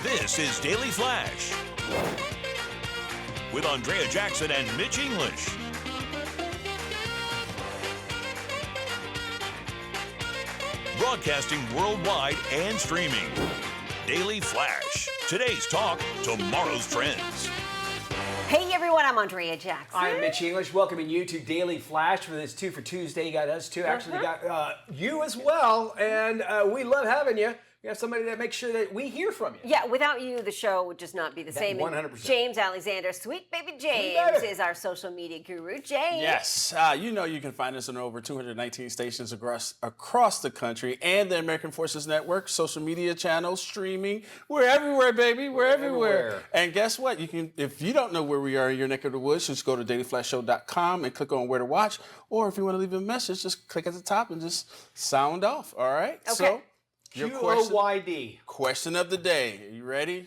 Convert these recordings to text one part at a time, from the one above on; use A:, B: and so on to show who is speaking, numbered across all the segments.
A: This is Daily Flash with Andrea Jackson and Mitch English. Broadcasting worldwide and streaming. Daily Flash. Today's talk, tomorrow's trends.
B: Hey everyone, I'm Andrea Jackson.
C: I'm Mitch English, welcoming you to Daily Flash for this 2 for Tuesday. You got us too. Actually, we got you as well, and we love having you. We have somebody that makes sure that we hear from you.
B: Yeah, without you, the show would just not be the same.
C: 100%.
B: James Alexander, Sweet Baby James, is our social media guru. James.
D: Yes, you know you can find us on over 219 stations across the country and the American Forces Network, social media channels, streaming. We're everywhere, baby. We're everywhere. And guess what? You can, if you don't know where we are in your neck of the woods, just go to dailyflashshow.com and click on where to watch. Or if you want to leave a message, just click at the top and just sound off. All right.
B: Okay.
D: So, your
C: QOYD.
D: question of the day. Are you ready?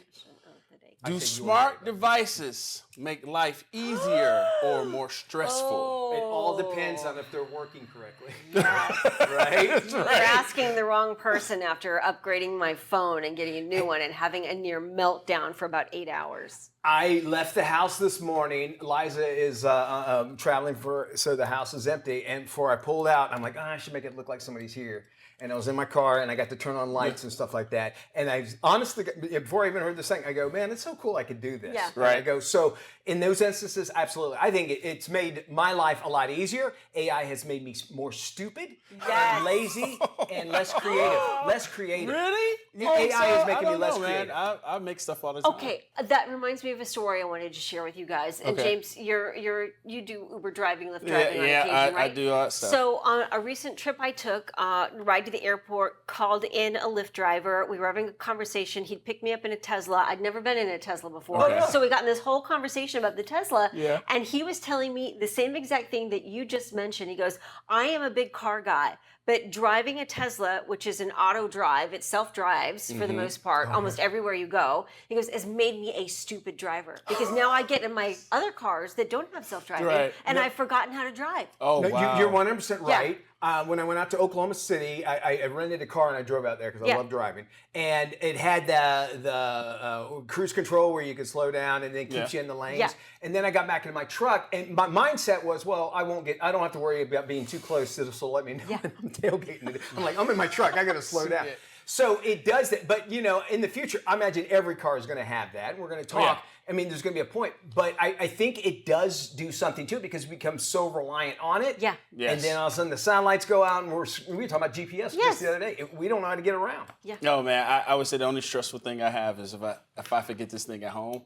D: Do smart devices make life easier or more stressful?
C: It all depends on if they're working correctly.
B: Yes.
C: Right?
B: They're asking the wrong person after upgrading my phone and getting a new one and having a near meltdown for about 8 hours.
C: I left the house this morning. Liza is traveling so the house is empty. And before I pulled out, I'm like, I should make it look like somebody's here. And I was in my car and I got to turn on lights and stuff like that. And I honestly, before I even heard this thing, I go, man, it's so cool I could do this.
B: Yeah.
C: And I go, so in those instances, absolutely. I think it's made my life a lot easier. AI has made me more stupid, and lazy, and less creative.
D: Really?
C: AI is making me less
D: man.
C: creative.
D: I make stuff all the time.
B: Okay, that reminds me of a story I wanted to share with you guys. And
D: Okay.
B: James, you do Uber driving, Lyft driving on
D: Yeah,
B: occasion, right?
D: I do all that stuff.
B: So on a recent trip I took, ride to the airport, called in a Lyft driver. We were having a conversation. He'd picked me up in a Tesla. I'd never been in a Tesla before.
D: Okay.
B: So we got in this whole conversation about the Tesla.
D: Yeah.
B: And he was telling me the same exact thing that you just mentioned. He goes, I am a big car guy, but driving a Tesla, which is an auto drive, it self-drives for the most part, almost everywhere you go, he goes, has made me a stupid driver. Because now I get in my other cars that don't have self-driving,
D: Right.
B: and I've forgotten how to drive.
D: Oh,
C: No,
D: wow.
C: you're 100%
B: Yeah.
C: right. When I went out to Oklahoma City, I rented a car and I drove out there because I love driving. And it had the cruise control where you could slow down and then keeps you in the lanes.
B: Yeah.
C: And then I got back into my truck and my mindset was, well, I don't have to worry about being too close to this will let me know when I'm tailgating it. I'm like, I'm in my truck, I got to slow down. So it does that, but in the future, I imagine every car is going to have that. We're going to talk.
D: Yeah.
C: I mean, there's going to be a point, but I think it does do something too because we become so reliant on it.
B: Yeah.
D: Yes.
C: And then all of a sudden the satellites go out, and we were talking about GPS just the other day. We don't know how to get around.
B: Yeah.
D: No, man, I would say the only stressful thing I have is if I forget this thing at home,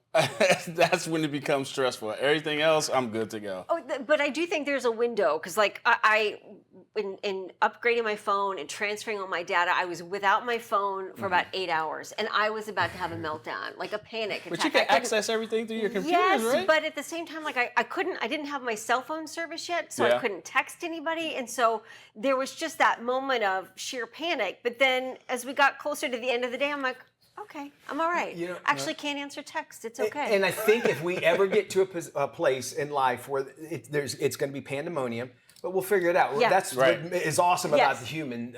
D: that's when it becomes stressful. Everything else, I'm good to go.
B: Oh, but I do think there's a window because, like, in upgrading my phone and transferring all my data, I was without my phone for about 8 hours, and I was about to have a meltdown, like a panic attack.
D: But you can access everything through your computer,
B: Yes,
D: right?
B: but at the same time, like I didn't have my cell phone service yet, so I
D: Yeah.
B: couldn't text anybody, and so there was just that moment of sheer panic. But then, as we got closer to the end of the day, I'm like, okay, I'm all right. Actually, can't answer text. It's okay.
C: And I think if we ever get to a place in life where it's going to be pandemonium, but we'll figure it out.
B: Yeah.
C: That's
D: Right.
C: what is awesome about
B: Yes.
C: the human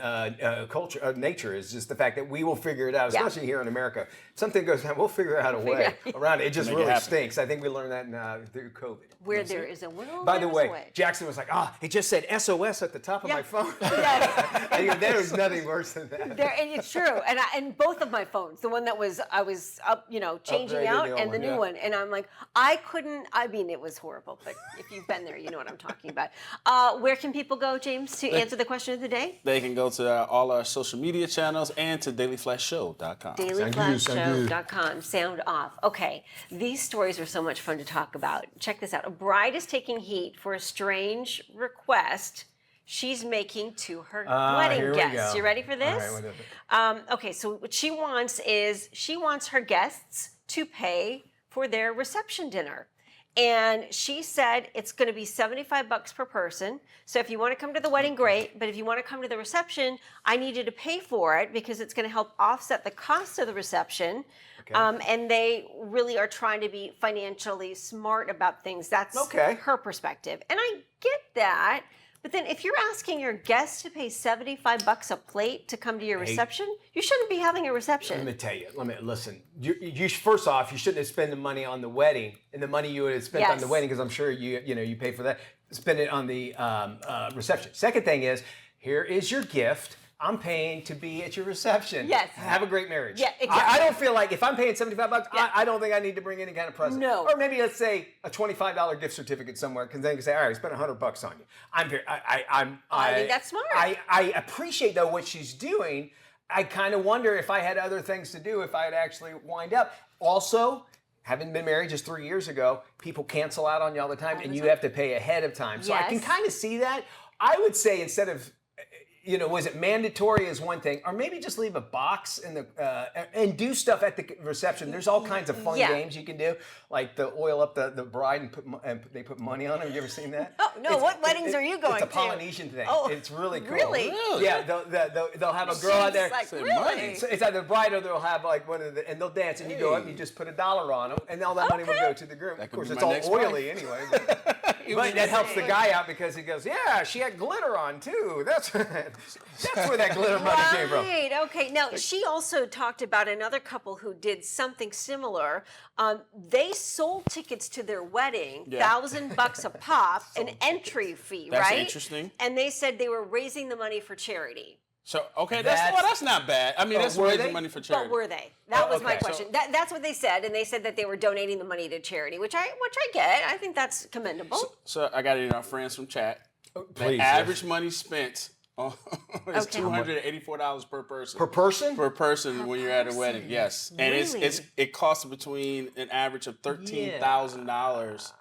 C: culture, nature, is just the fact that we will figure it out, especially here in America. Something goes down, we'll figure out a way around it. It just
D: Make it
C: really
D: happen.
C: stinks. I think we learned that through COVID.
B: Where there is a will,
C: By the
B: there is a
C: way, Jackson was like, it just said SOS at the top of
B: Yeah.
C: my phone.
B: Yes.
C: I go, there was nothing worse than that.
B: And it's true, and both of my phones, the one that I was up, changing
C: Upgraded,
B: out,
C: the old
B: and the
C: one,
B: new
C: yeah.
B: one, and I'm like, I mean, it was horrible. But if you've been there, you know what I'm talking about. Where can people go, James, to answer the question of the day?
D: They can go to all our social media channels and to dailyflashshow.com.
B: Dailyflashshow.com. Sound off. Okay, these stories are so much fun to talk about. Check this out. A bride is taking heat for a strange request she's making to her wedding
C: here we
B: guests.
C: go.
B: You ready for this?
C: All right, what is it?
B: Okay, so what she wants is she wants her guests to pay for their reception dinner. And she said it's going to be $75 per person. So if you want to come to the wedding, great. But if you want to come to the reception, I need you to pay for it because it's going to help offset the cost of the reception.
C: Okay.
B: And they really are trying to be financially smart about things. That's
C: Okay.
B: her perspective. And I get that. But then if you're asking your guests to pay $75 a plate to come to your reception, you shouldn't be having a reception.
C: Let me tell you. Listen. You first off, you shouldn't have spent the money on the wedding and the money you would have spent on the
B: Yes.
C: wedding, because I'm sure you pay for that. Spend it on the reception. Second thing is, here is your gift. I'm paying to be at your reception.
B: Yes.
C: Have a great marriage.
B: Yeah, exactly.
C: I don't feel like if I'm paying $75,
B: Yeah.
C: I don't think I need to bring any kind of present.
B: No.
C: Or maybe let's say a $25 gift certificate somewhere, because then you can say, all right, I spent $100 on you.
B: I think that's smart.
C: I appreciate though what she's doing. I kind of wonder if I had other things to do, if I'd actually wind up. Also, having been married just 3 years ago, people cancel out on you all the time, and you have to pay ahead of time. So I can
B: Yes.
C: kind of see that. I would say instead of, was it mandatory is one thing, or maybe just leave a box in the and do stuff at the reception. There's all kinds of fun
B: Yeah.
C: games you can do, like the oil up the bride and they put money on them. You ever seen that?
B: Oh, no, what weddings are you going
C: It's a
B: to?
C: Polynesian thing.
B: Oh,
C: It's really cool.
B: really?
D: Really?
C: Yeah, they'll have a girl out there.
B: She's like,
D: Say
B: really?
D: money.
C: It's either the bride or they'll have like one of the, and they'll dance, and you go up and you just put $1 on them, and all that money will
B: Okay.
C: go to the groom.
D: That
C: Of
D: could
C: course,
D: be
C: it's
D: my
C: all
D: next
C: oily anyway. But that helps the guy out because he goes, yeah, she had glitter on too. That's where that glitter money came from.
B: Right. Okay. Now she also talked about another couple who did something similar. They sold tickets to their wedding,
D: Yeah.
B: $1,000 a pop, an entry fee,
D: That's
B: right?
D: interesting.
B: And they said they were raising the money for charity.
D: So okay,
C: That's-
D: that's not bad. I mean, that's
C: were
D: raising
C: they?
D: money for charity.
B: But were they? That was my
C: okay.
B: question. That's what they said, and they said that they were donating the money to charity, which I get. I think that's commendable.
D: So I got it in our friends from chat.
C: Please,
D: The average money spent is
B: Okay.
D: $284 per person.
C: Per person?
D: Per person when you're at a wedding,
B: person.
D: yes, and
B: Really?
D: it costs between an average of $13,000.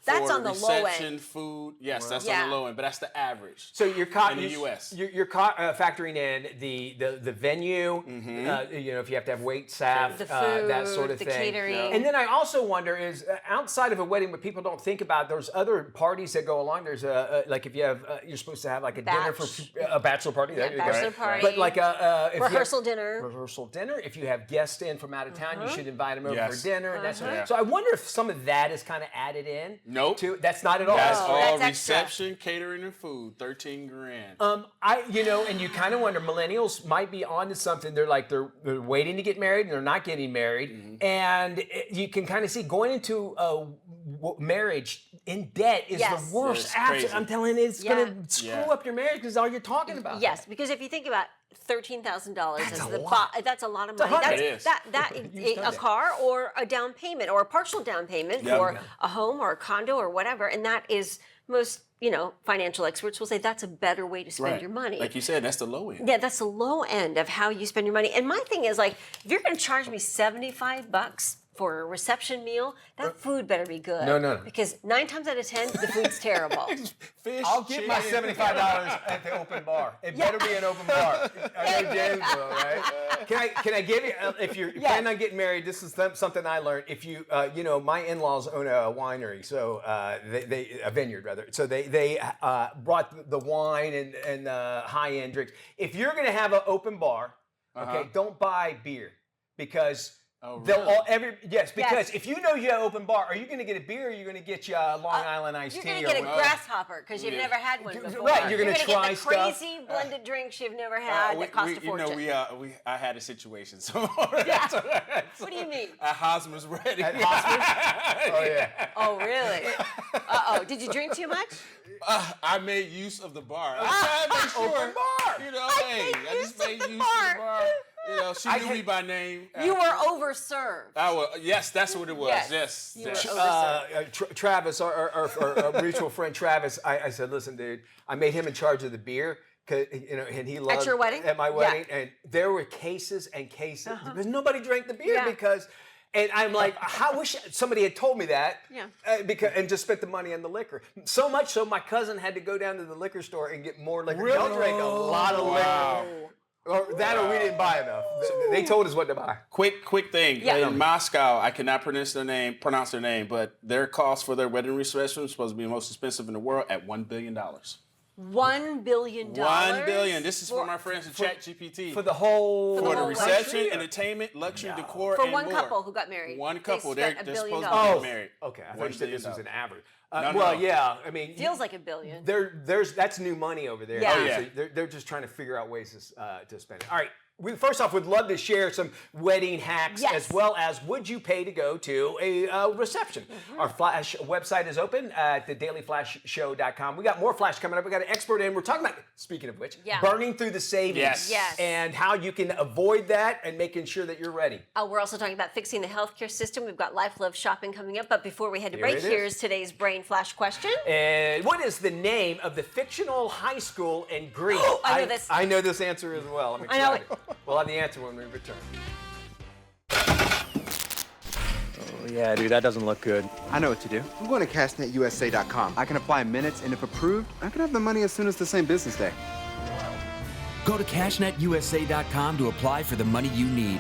B: That's
D: for
B: on the low end.
D: reception, food. Yes, that's
B: Yeah.
D: on the low end, but that's the average.
C: So you're
D: in the US.
C: You're factoring in the venue. If you have to have wait staff,
B: The
C: that
B: food,
C: sort of
B: the
C: thing.
B: catering.
C: And then I also wonder is outside of a wedding, what people don't think about. There's other parties that go along. There's like if you have you're supposed to have like a dinner for a bachelor party. There you go.
B: bachelor party.
C: But like if you have-
B: Rehearsal dinner.
C: rehearsal dinner. If you have guests in from out of town, you should invite them over
D: Yes.
C: for dinner. And that sort of-
D: Yeah.
C: So I wonder if some of that is kind of added in.
D: Nope.
C: That's not at all.
D: That's
B: Oh,
D: all
B: that's extra.
D: reception, catering, and food. $13,000.
C: And you kind of wonder, millennials might be onto something. They're waiting to get married and they're not getting married, and you can kind of see going into a marriage in debt is
B: Yes.
C: the worst.
D: It's crazy.
C: I'm telling you, it's going
B: Yeah.
C: to screw
D: Yeah.
C: up your marriage because all you're talking about.
B: Yes, because if you think about $13,000
C: That's
B: is
C: a
B: the
C: lot.
B: that's a lot of
C: a
B: money.
C: hundred.
B: That's,
D: It is.
B: that
C: You've done
B: a
C: it.
B: car or a down payment or a partial down payment
D: Yep.
B: for
C: Yeah.
B: a home or a condo or whatever, and that is most financial experts will say that's a better way to spend
D: Right.
B: your money.
D: Like you said, that's the low end.
B: Yeah, that's the low end of how you spend your money. And my thing is like, if you're going to charge me $75 for a reception meal, that food better be good.
C: No.
B: Because 9 times out of 10, the food's terrible.
D: Fish,
C: I'll get my
D: chicken.
C: $75 at the open bar. It better be an open bar. I know James will, right? Can I give you? If you're planning on getting married, this is something I learned. If you, my in-laws own a winery, so they a vineyard rather. So they brought the wine and high-end drinks. If you're going to have an open bar, okay, don't buy beer because.
D: Oh,
C: They'll
D: really?
C: all because
B: Yes.
C: if you know you have open bar, are you going to get a beer or are you going to get you a Long Island iced
B: You're
C: tea?
B: going to get a
C: or
B: grasshopper because you've
D: Yeah.
B: never had one before.
C: Right, you're gonna
B: get
C: try
B: the
C: stuff.
B: crazy blended drinks you've never had that cost a fortune.
D: I had a situation. So
B: What do you mean?
D: At Hosmer's wedding.
C: At Hosmer's? Oh yeah.
B: Oh, really? Uh-oh. Did you drink too much?
D: I made use of the bar. I was trying to make sure.
C: Open bar.
D: I just made use of the bar. She knew me by name.
B: You were overserved.
D: Yes, that's what it was.
B: Yes.
D: Yes.
B: You were
D: yes.
C: Travis, our mutual friend Travis, I said, listen, dude, I made him in charge of the beer. And he loved
B: your wedding?
C: At my
B: Yeah.
C: wedding, and there were cases and cases because nobody drank the beer
B: Yeah.
C: because. And I'm like, I wish somebody had told me that.
B: Yeah.
C: And just spent the money on the liquor. So much so, my cousin had to go down to the liquor store and get more liquor.
D: Really?
C: Y'all drank a lot of
D: Wow.
C: liquor. Or that, or we didn't buy enough. They told us what to buy.
D: Quick thing.
B: Yeah.
D: In Moscow, I cannot pronounce their name, but their cost for their wedding reception is supposed to be the most expensive in the world at $1 billion.
B: $1 billion.
D: $1 billion. This is for my friends at ChatGPT.
C: For the whole
B: For
D: For the
B: whole
D: reception,
B: country?
D: entertainment, luxury decor,
B: For
D: and
B: one
D: more.
B: couple who got married.
D: One
B: They
D: couple.
B: spent
D: They're
B: $1 billion.
D: supposed to
C: Oh,
D: get married.
C: okay. I
D: $1
C: thought you said this
D: billion.
C: was an average.
D: No,
C: well,
D: no.
C: yeah. I mean,
B: Feels like $1 billion.
C: there's that's new money over there.
B: Yeah.
D: Oh, yeah.
C: So they're just trying to figure out ways to spend it. All right. We first off would love to share some wedding hacks,
B: Yes.
C: as well as would you pay to go to a reception? Our Flash website is open at thedailyflashshow.com. We got more Flash coming up. We got an expert in. We're talking about, speaking of which,
B: Yeah.
C: burning through the savings.
B: Yes.
C: And how you can avoid that and making sure that you're ready.
B: We're also talking about fixing the healthcare system. We've got Life Love Shopping coming up. But before we head to
C: Here
B: break,
C: it is.
B: here's today's Brain Flash question.
C: And what is the name of the fictional high school in Greece?
B: I know this.
C: I know this answer as well. I'm
B: I know
C: excited. We'll have the answer when we return.
E: Oh, yeah, dude, that doesn't look good.
F: I know what to do. I'm going to cashnetusa.com. I can apply in minutes, and if approved, I can have the money as soon as the same business day.
G: Go to cashnetusa.com to apply for the money you need.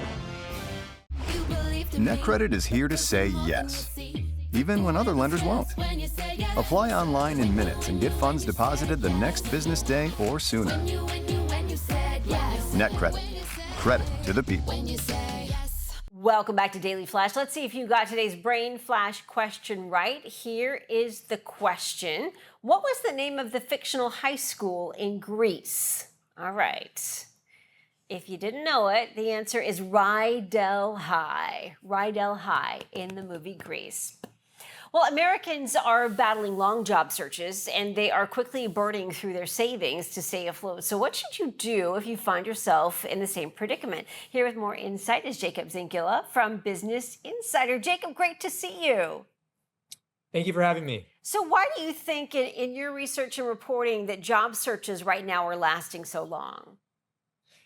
H: NetCredit is here to say yes, even when other lenders won't. Apply online in minutes and get funds deposited the next business day or sooner. NetCredit. Credit to the people.
B: Welcome back to Daily Flash. Let's see if you got today's Brain Flash question right. Here is the question. What was the name of the fictional high school in Greece? All right. If you didn't know it, the answer is Rydell High. Rydell High in the movie Grease. Well, Americans are battling long job searches, and they are quickly burning through their savings to stay afloat. So what should you do if you find yourself in the same predicament? Here with more insight is Jacob Zingilla from Business Insider. Jacob, great to see you.
I: Thank you for having me.
B: So why do you think in your research and reporting that job searches right now are lasting so long?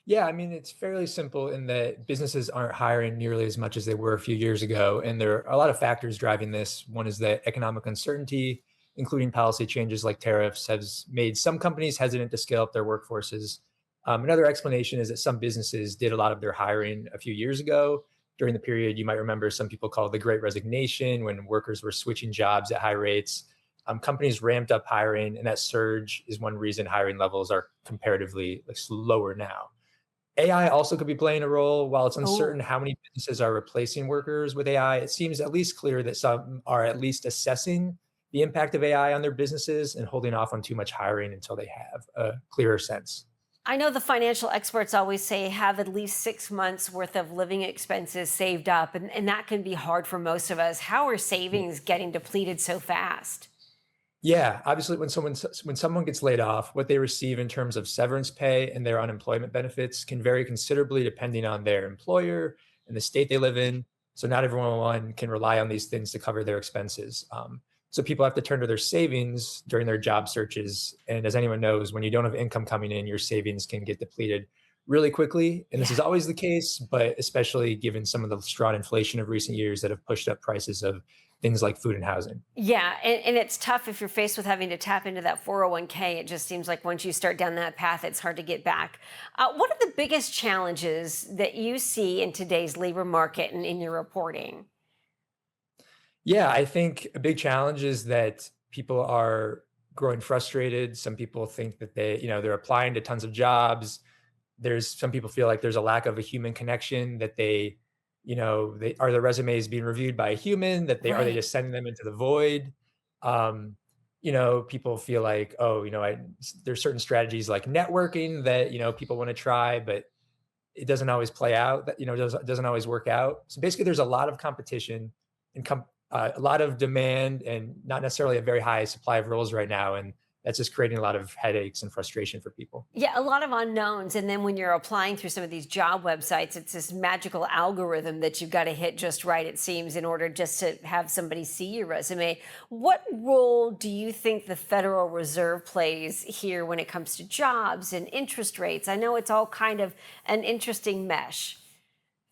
I: Yeah, I mean, it's fairly simple in that businesses aren't hiring nearly as much as they were a few years ago. And there are a lot of factors driving this. One is that economic uncertainty, including policy changes like tariffs, has made some companies hesitant to scale up their workforces. Another explanation is that some businesses did a lot of their hiring a few years ago. During the period, you might remember some people call it the Great Resignation, when workers were switching jobs at high rates. Companies ramped up hiring, and that surge is one reason hiring levels are comparatively slower now. AI also could be playing a role. While it's uncertain how many businesses are replacing workers with AI, it seems at least clear that some are at least assessing the impact of AI on their businesses and holding off on too much hiring until they have a clearer sense.
B: I know the financial experts always say have at least 6 months worth of living expenses saved up, and that can be hard for most of us. How are savings getting depleted so fast?
I: Yeah, obviously, when someone gets laid off, what they receive in terms of severance pay and their unemployment benefits can vary considerably depending on their employer and the state they live in. So not everyone can rely on these things to cover their expenses. So people have to turn to their savings during their job searches. And as anyone knows, when you don't have income coming in, your savings can get depleted really quickly. And this is always the case, but especially given some of the strong inflation of recent years that have pushed up prices of things like food and housing.
B: Yeah, and it's tough if you're faced with having to tap into that 401k. It just seems like once you start down that path, it's hard to get back. What are the biggest challenges that you see in today's labor market and in your reporting?
I: Yeah, I think a big challenge is that people are growing frustrated. Some people think that they're applying to tons of jobs. Some people feel like there's a lack of a human connection, that are the resumes being reviewed by a human, are they just sending them into the void? People feel like, there's certain strategies like networking that, people want to try, but it doesn't always play out, doesn't always work out. So basically there's a lot of competition and a lot of demand and not necessarily a very high supply of roles right now. And that's just creating a lot of headaches and frustration for people.
B: Yeah, a lot of unknowns. And then when you're applying through some of these job websites, it's this magical algorithm that you've got to hit just right, it seems, in order just to have somebody see your resume. What role do you think the Federal Reserve plays here when it comes to jobs and interest rates? I know it's all kind of an interesting mesh.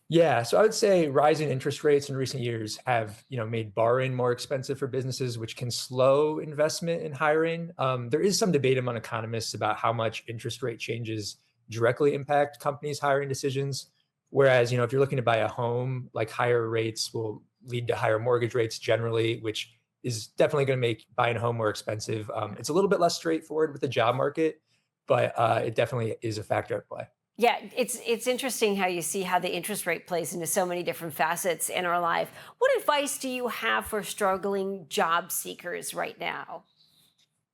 I: Yeah, so I would say rising interest rates in recent years have, made borrowing more expensive for businesses, which can slow investment in hiring. There is some debate among economists about how much interest rate changes directly impact companies' hiring decisions. Whereas, if you're looking to buy a home, like higher rates will lead to higher mortgage rates generally, which is definitely going to make buying a home more expensive. It's a little bit less straightforward with the job market, but it definitely is a factor at play.
B: Yeah, it's interesting how you see how the interest rate plays into so many different facets in our life. What advice do you have for struggling job seekers right now?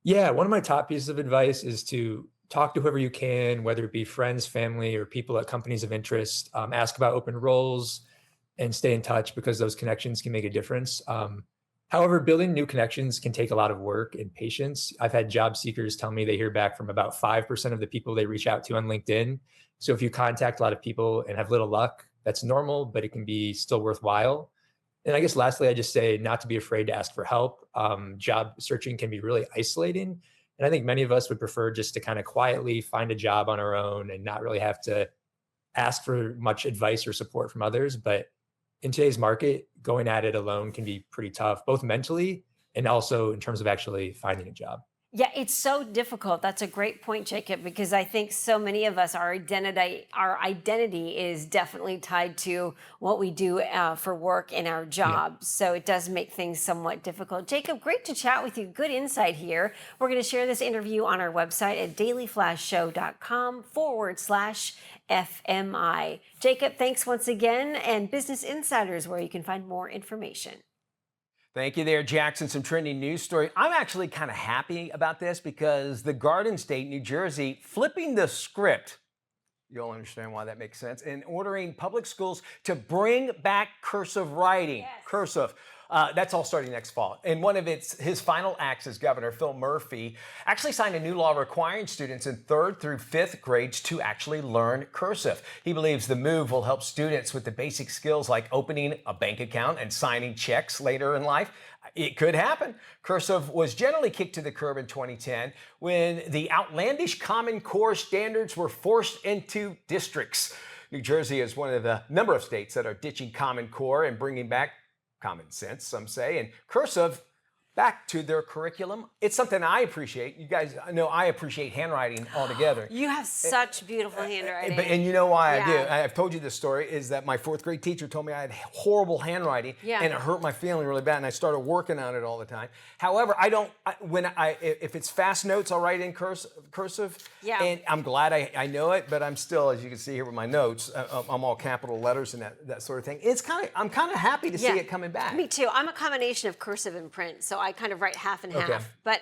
I: Yeah, one of my top pieces of advice is to talk to whoever you can, whether it be friends, family, or people at companies of interest. Ask about open roles and stay in touch because those connections can make a difference. However, building new connections can take a lot of work and patience. I've had job seekers tell me they hear back from about 5% of the people they reach out to on LinkedIn. So if you contact a lot of people and have little luck, that's normal, but it can be still worthwhile. And I guess lastly, I just say not to be afraid to ask for help. Job searching can be really isolating. And I think many of us would prefer just to kind of quietly find a job on our own and not really have to ask for much advice or support from others. But in today's market, going at it alone can be pretty tough, both mentally and also in terms of actually finding a job.
B: Yeah, it's so difficult. That's a great point, Jacob, because I think so many of us, our identity is definitely tied to what we do for work and our jobs. So it does make things somewhat difficult. Jacob, great to chat with you. Good insight here. We're going to share this interview on our website at dailyflashshow.com/FMI. Jacob, thanks once again, and Business Insiders, where you can find more information.
C: Thank you there, Jackson. Some trending news story. I'm actually kind of happy about this because the Garden State, New Jersey, flipping the script. You'll understand why that makes sense. And ordering public schools to bring back cursive writing. Yes. Cursive. That's all starting next fall. And one of his final acts as governor, Phil Murphy, actually signed a new law requiring students in 3rd through 5th grades to actually learn cursive. He believes the move will help students with the basic skills like opening a bank account and signing checks later in life. It could happen. Cursive was generally kicked to the curb in 2010 when the outlandish Common Core standards were forced into districts. New Jersey is one of the number of states that are ditching Common Core and bringing back common sense, some say, and cursive back to their curriculum. It's something I appreciate. You guys know I appreciate handwriting altogether.
B: You have such beautiful handwriting.
C: And you know why I do. I've told you this story, is that my 4th grade teacher told me I had horrible handwriting, and it hurt my feeling really bad, and I started working on it all the time. However, if it's fast notes, I'll write in cursive, and I'm glad I know it, but I'm still, as you can see here with my notes, I'm all capital letters and that sort of thing. I'm kind of happy to see it coming back.
B: Me too. I'm a combination of cursive and print, so I kind of write half and half. But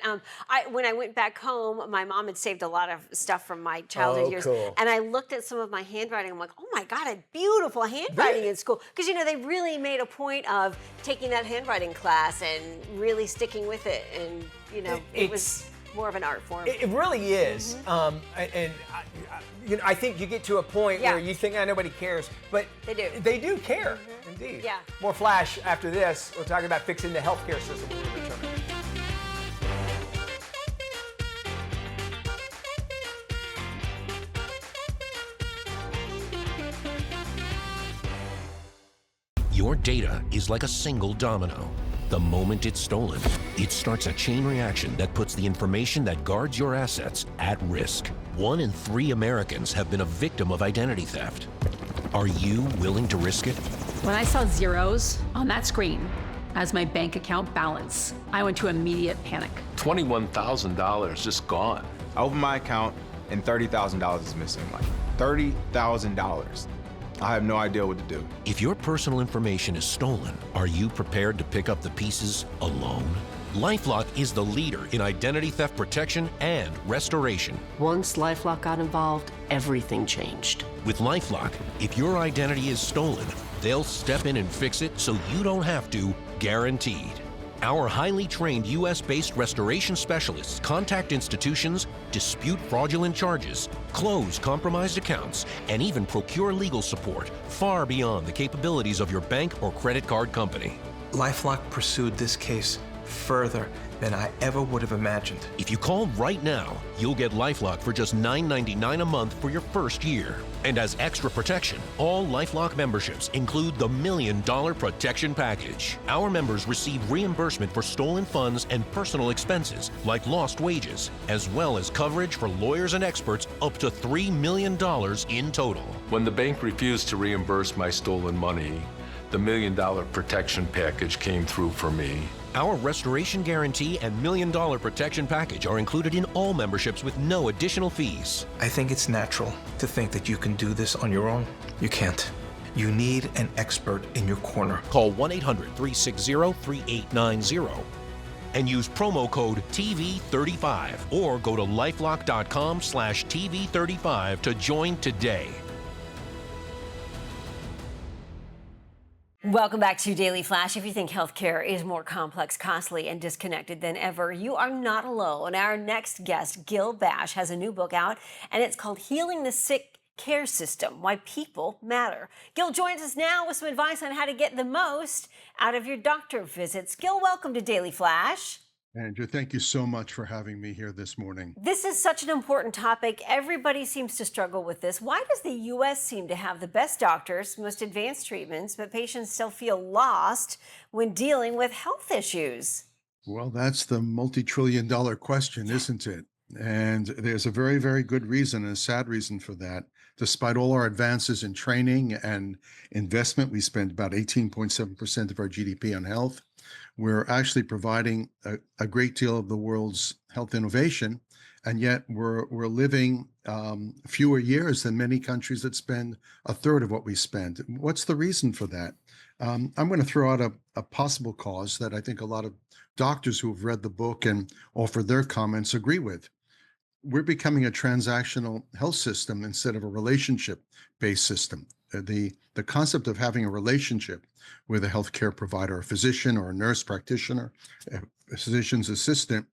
B: when I went back home, my mom had saved a lot of stuff from my childhood years. Cool. And I looked at some of my handwriting. I'm like, oh my God, I had beautiful handwriting in school. Because, they really made a point of taking that handwriting class and really sticking with it. And, it was more of an art form.
C: It really is. And I think you get to a point where you think, nobody cares, but they do. They do care, indeed.
B: Yeah.
C: More Flash after this. We're talking about fixing the healthcare system. We'll return.
J: Your data is like a single domino. The moment it's stolen, it starts a chain reaction that puts the information that guards your assets at risk. 1 in 3 Americans have been a victim of identity theft. Are you willing to risk it?
K: When I saw zeros on that screen as my bank account balance, I went to immediate panic.
L: $21,000 just gone.
F: I opened my account and $30,000 is missing. Like $30,000. I have no idea what to do.
J: If your personal information is stolen, are you prepared to pick up the pieces alone? LifeLock is the leader in identity theft protection and restoration.
M: Once LifeLock got involved, everything changed.
J: With LifeLock, if your identity is stolen, they'll step in and fix it so you don't have to, guaranteed. Our highly trained U.S.-based restoration specialists contact institutions, dispute fraudulent charges, close compromised accounts, and even procure legal support far beyond the capabilities of your bank or credit card company.
N: LifeLock pursued this case further than I ever would have imagined.
J: If you call right now, you'll get LifeLock for just $9.99 a month for your first year. And as extra protection, all LifeLock memberships include the $1 Million Protection Package. Our members receive reimbursement for stolen funds and personal expenses, like lost wages, as well as coverage for lawyers and experts up to $3 million in total.
L: When the bank refused to reimburse my stolen money, the $1 Million Protection Package came through for me.
J: Our restoration guarantee and $1 million protection package are included in all memberships with no additional fees.
N: I think it's natural to think that you can do this on your own. You can't. You need an expert in your corner.
J: Call 1-800-360-3890 and use promo code TV35 or go to lifelock.com/TV35 to join today.
B: Welcome back to Daily Flash. If you think healthcare is more complex, costly, and disconnected than ever, you are not alone. Our next guest, Gil Bash, has a new book out, and it's called Healing the Sick Care System, Why People Matter. Gil joins us now with some advice on how to get the most out of your doctor visits. Gil, welcome to Daily Flash.
O: Andrew, thank you so much for having me here this morning.
B: This is such an important topic. Everybody seems to struggle with this. Why does the U.S. seem to have the best doctors, most advanced treatments, but patients still feel lost when dealing with health issues?
O: Well, that's the multi-trillion-dollar question, isn't it? And there's a very, very good reason and a sad reason for that. Despite all our advances in training and investment, we spend about 18.7% of our GDP on health. We're actually providing a great deal of the world's health innovation, and yet we're living fewer years than many countries that spend a third of what we spend. What's the reason for that? I'm going to throw out a possible cause that I think a lot of doctors who have read the book and offered their comments agree with. We're becoming a transactional health system instead of a relationship-based system. The concept of having a relationship with a healthcare provider, a physician or a nurse practitioner, a physician's assistant,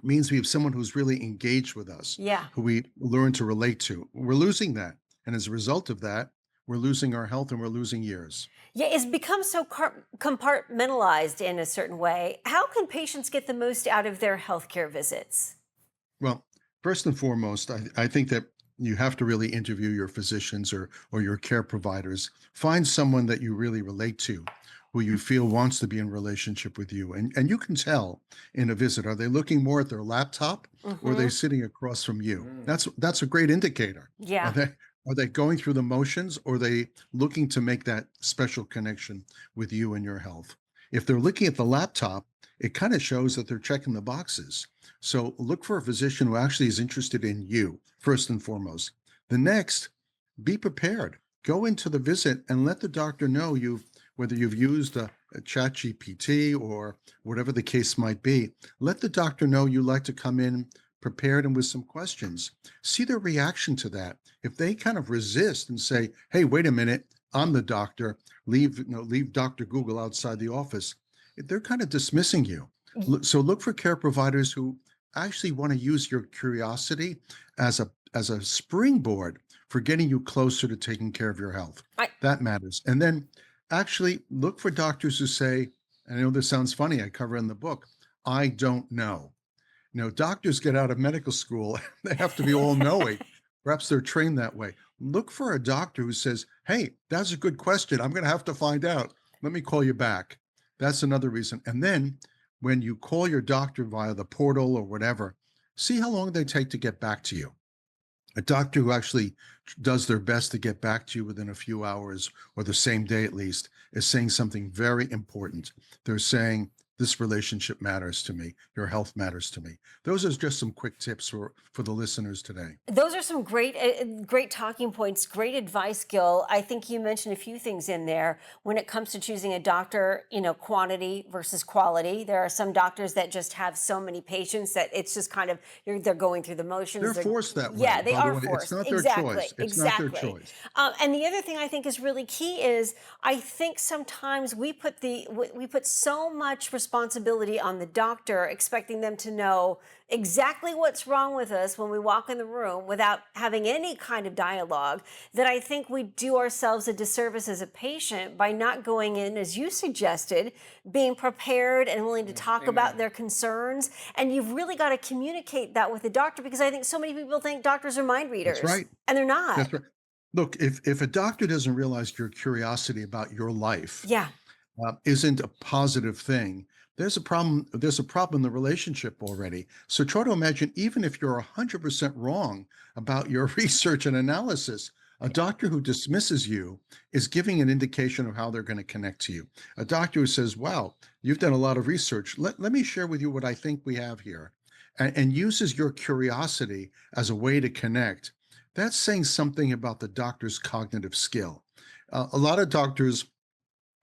O: means we have someone who's really engaged with us, who we learn to relate to. We're losing that. And as a result of that, we're losing our health and we're losing years.
B: Yeah, it's become so compartmentalized in a certain way. How can patients get the most out of their healthcare visits?
O: Well, first and foremost, I think that you have to really interview your physicians or your care providers. Find someone that you really relate to, who you feel wants to be in relationship with you. And you can tell in a visit, are they looking more at their laptop or are they sitting across from you? That's a great indicator.
B: Yeah.
O: Are they going through the motions or are they looking to make that special connection with you and your health? If they're looking at the laptop, it kind of shows that they're checking the boxes. So look for a physician who actually is interested in you, first and foremost. The next, be prepared. Go into the visit and let the doctor know whether you've used a ChatGPT or whatever the case might be. Let the doctor know you like to come in prepared and with some questions. See their reaction to that. If they kind of resist and say, hey, wait a minute, I'm the doctor, leave Dr. Google outside the office, they're kind of dismissing you. So look for care providers who actually want to use your curiosity as a springboard for getting you closer to taking care of your health. That matters. And then actually look for doctors who say, and I know this sounds funny, I cover in the book, I don't know. You know, doctors get out of medical school, they have to be all-knowing. Perhaps they're trained that way. Look for a doctor who says, hey, that's a good question. I'm going to have to find out. Let me call you back. That's another reason. And then when you call your doctor via the portal or whatever, see how long they take to get back to you. A doctor who actually does their best to get back to you within a few hours or the same day at least is saying something very important. They're saying, this relationship matters to me. Your health matters to me. Those are just some quick tips for the listeners today.
B: Those are some great talking points, great advice, Gil. I think you mentioned a few things in there when it comes to choosing a doctor, quantity versus quality. There are some doctors that just have so many patients that it's just kind of, they're going through the motions.
O: They're forced that way.
B: Yeah, they are forced.
O: It's not their choice. It's not their choice.
B: And the other thing I think is really key is I think sometimes we put so much responsibility on the doctor, expecting them to know exactly what's wrong with us when we walk in the room without having any kind of dialogue, that I think we do ourselves a disservice as a patient by not going in, as you suggested, being prepared and willing to talk about their concerns. And you've really got to communicate that with the doctor, because I think so many people think doctors are mind readers.
O: That's right.
B: And they're not.
O: That's right. Look, if a doctor doesn't realize your curiosity about your life isn't a positive thing, there's a problem in the relationship already. So try to imagine, even if you're 100% wrong about your research and analysis, A doctor who dismisses you is giving an indication of how they're going to connect to you. A doctor who says, wow, you've done a lot of research. Let me share with you what I think we have here, and uses your curiosity as a way to connect. That's saying something about the doctor's cognitive skill. A lot of doctors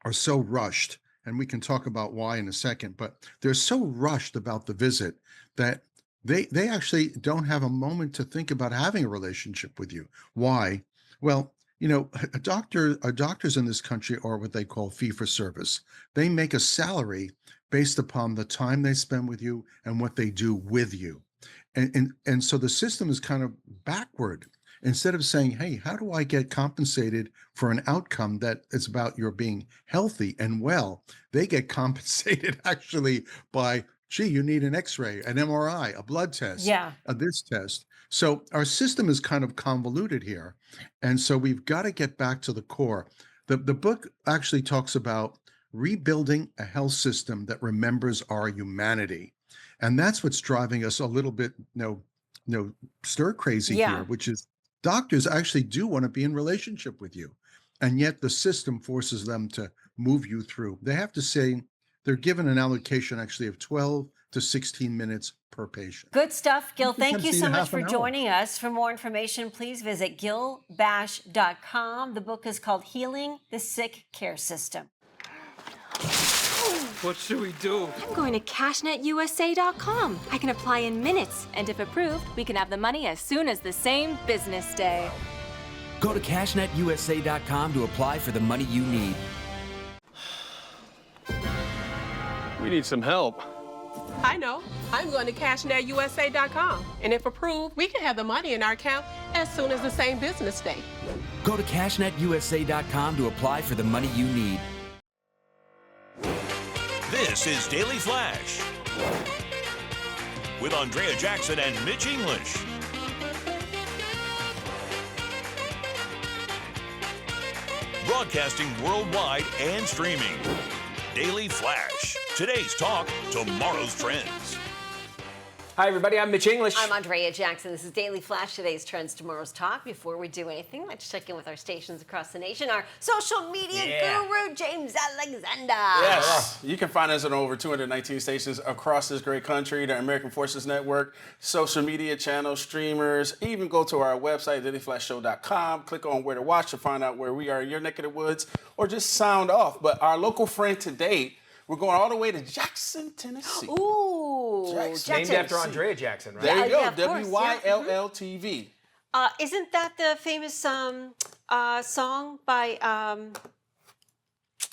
O: are so rushed, and we can talk about why in a second, but they're so rushed about the visit that they actually don't have a moment to think about having a relationship with you. Why? Well, doctors in this country are what they call fee for service. They make a salary based upon the time they spend with you and what they do with you. And so the system is kind of backward. Instead of saying, hey, how do I get compensated for an outcome that is about your being healthy and well, they get compensated actually by, gee, you need an X-ray, an MRI, a blood test, this test. So our system is kind of convoluted here. And so we've got to get back to the core. The book actually talks about rebuilding a health system that remembers our humanity. And that's what's driving us a little bit, stir crazy here, which is doctors actually do want to be in relationship with you. And yet the system forces them to move you through. They have to say they're given an allocation actually of 12 to 16 minutes per patient.
B: Good stuff, Gil. Thank you so much for joining us. For more information, please visit gilbash.com. The book is called Healing the Sick Care System.
P: What should we do?
Q: I'm going to CashNetUSA.com. I can apply in minutes, and if approved, we can have the money as soon as the same business day.
G: Go to CashNetUSA.com to apply for the money you need.
L: We need some help.
R: I know. I'm going to CashNetUSA.com. And if approved, we can have the money in our account as soon as the same business day.
G: Go to CashNetUSA.com to apply for the money you need.
A: This is Daily Flash with Andrea Jackson and Mitch English. Broadcasting worldwide and streaming. Daily Flash. Today's talk, tomorrow's trends.
C: Hi, everybody. I'm Mitch English.
B: I'm Andrea Jackson. This is Daily Flash, today's trends, tomorrow's talk. Before we do anything, let's check in with our stations across the nation. Our social media guru, James Alexander.
D: Yes. You can find us on over 219 stations across this great country, the American Forces Network, social media channels, streamers. Even go to our website, dailyflashshow.com. Click on where to watch to find out where we are in your neck of the woods, or just sound off. But our local friend today, we're going all the way to Jackson, Tennessee.
B: Ooh,
C: Jackson. Named after Andrea Jackson, right?
D: There you go,
B: WYLL-TV.
D: WYLL-TV.
B: Isn't that the famous song by...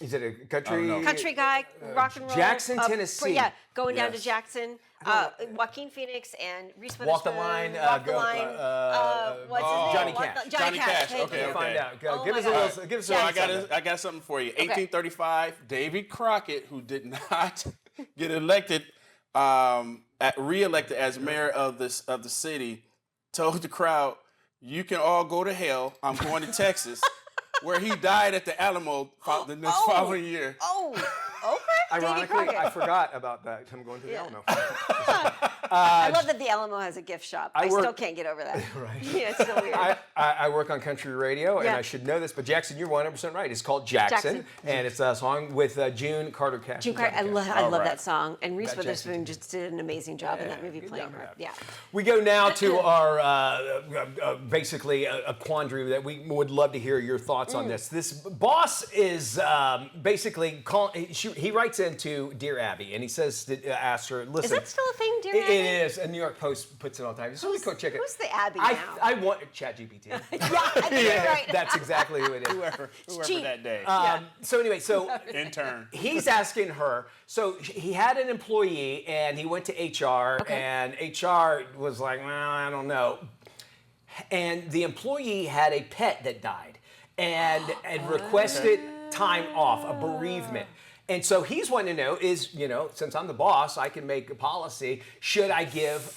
C: Is it a country
B: guy, rock and roll?
C: Jackson, Tennessee.
B: Going down to Jackson. Joaquin Phoenix and Reese Witherspoon.
C: Walk the Line.
B: Walk the Line. What's his name?
C: Johnny Cash.
B: Johnny Cash.
D: Okay.
C: Find out.
B: Oh
C: Give us a little. Give us a
D: I got something for you. 1835, David Crockett, who did not get elected, re-elected as mayor of the city, told the crowd, "You can all go to hell. I'm going to Texas." Where he died at the Alamo the next following year.
B: Okay.
C: Ironically, I forgot about that. Him going to the Alamo.
B: I love that the Alamo has a gift shop. I still can't get over that.
C: Right.
B: Yeah, it's so weird.
C: I work on country radio, and I should know this, but Jackson, you're 100% right. It's called Jackson. And it's a song with June Carter Cash.
B: June Carter, I love that song. And Reese Witherspoon just did an amazing job in that movie playing her. Yeah.
C: We go now to our basically a quandary that we would love to hear your thoughts on this. This boss is basically calling. He writes into Dear Abby, and he says to ask her, "Listen,
B: is that still a thing, Dear Abby?"
C: It is. And New York Post puts it all the time. So go check it.
B: Who's the Abby now?
C: I want ChatGPT.
B: Right.
C: That's exactly who it is.
D: Whoever that day.
C: So anyway,
D: intern.
C: He's asking her. So he had an employee, and he went to HR, and HR was like, "Well, I don't know." And the employee had a pet that died, and requested time off, a bereavement. And so he's wanting to know is, since I'm the boss, I can make a policy. Should I give,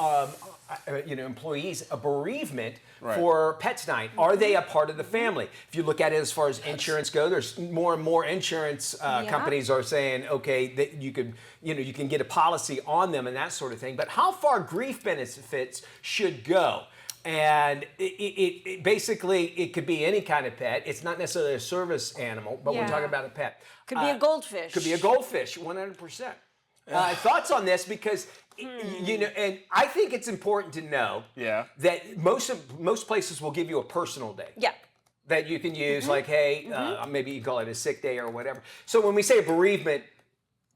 C: employees a bereavement for pets dying? Are they a part of the family? If you look at it as far as insurance go, there's more and more insurance companies are saying, okay, that you can get a policy on them and that sort of thing. But how far grief benefits should go? And it basically, it could be any kind of pet. It's not necessarily a service animal, but we're talking about a pet.
B: Could be a goldfish.
C: Could be a goldfish, 100%. Thoughts on this? Because you know, and I think it's important to know that most places will give you a personal day.
B: Yeah.
C: That you can use, like, hey, maybe you call it a sick day or whatever. So when we say bereavement,